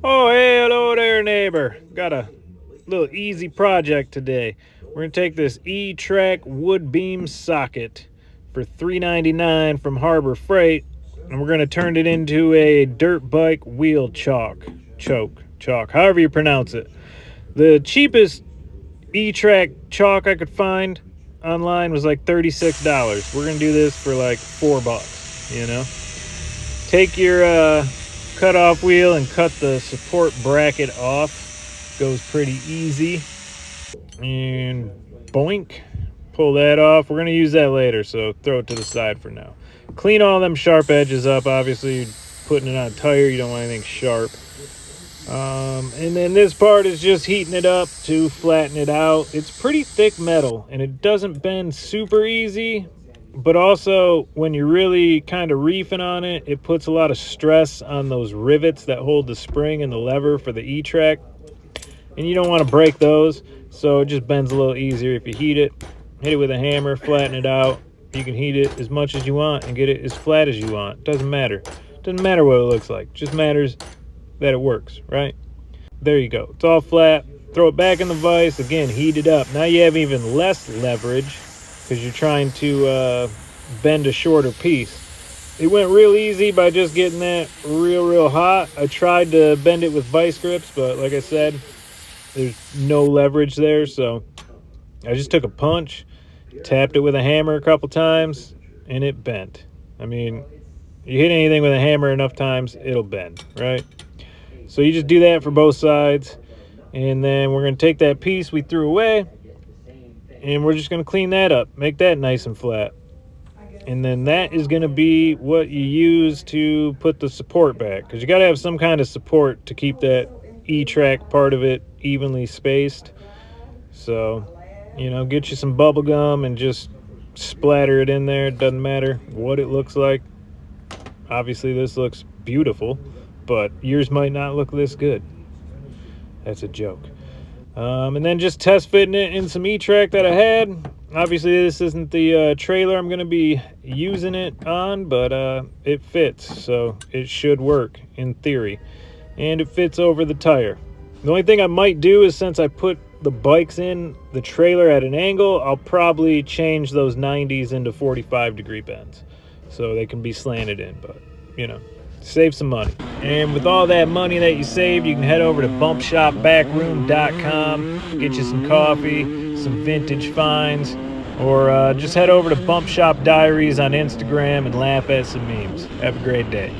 Oh, hey, hello there, neighbor. Got a little easy project today. We're gonna take this E-Track wood beam socket for $3.99 from Harbor Freight, and we're gonna turn it into a dirt bike wheel choke, however you pronounce it. The cheapest E-Track chalk I could find online was like $36. We're gonna do this for like $4. Take your cutoff wheel and cut the support bracket off. Goes pretty easy. And boink, pull that off. We're going to use that later, so throw it to the side for now. Clean all them sharp edges up. Obviously, putting it on a tire, you don't want anything sharp. And then this part is just heating it up to flatten it out. It's pretty thick metal, and it doesn't bend super easy, but also when you're really kind of reefing on it, it puts a lot of stress on those rivets that hold the spring and the lever for the E-Track, and you don't want to break those, so it just bends a little easier if you heat it. Hit it with a hammer, flatten it out. You can heat it as much as you want and get it as flat as you want. Doesn't matter what it looks like, just matters that it works, right? There you go. It's all flat. Throw it back in the vise. Again, heat it up. Now you have even less leverage because you're trying to bend a shorter piece. It went real easy by just getting that real hot. I tried to bend it with vice grips, but like I said, there's no leverage there, so I just took a punch, tapped it with a hammer a couple times, and it bent. I mean, you hit anything with a hammer enough times, it'll bend, right? So you just do that for both sides, and then we're going to take that piece we threw away, and we're just going to clean that up, make that nice and flat. And then that is going to be what you use to put the support back, because you got to have some kind of support to keep that E-Track part of it evenly spaced. So, get you some bubble gum and just splatter it in there. It doesn't matter what it looks like. Obviously, this looks beautiful, but yours might not look this good. That's a joke. And then just test fitting it in some E-Track that I had. Obviously, this isn't the trailer I'm going to be using it on, but it fits, so it should work in theory. And it fits over the tire. The only thing I might do is, since I put the bikes in the trailer at an angle, I'll probably change those 90s into 45-degree bends so they can be slanted in, but, save some money. And with all that money that you saved, you can head over to bumpshopbackroom.com, get you some coffee, some vintage finds, or just head over to Bump Shop Diaries on Instagram and laugh at some memes. Have a great day.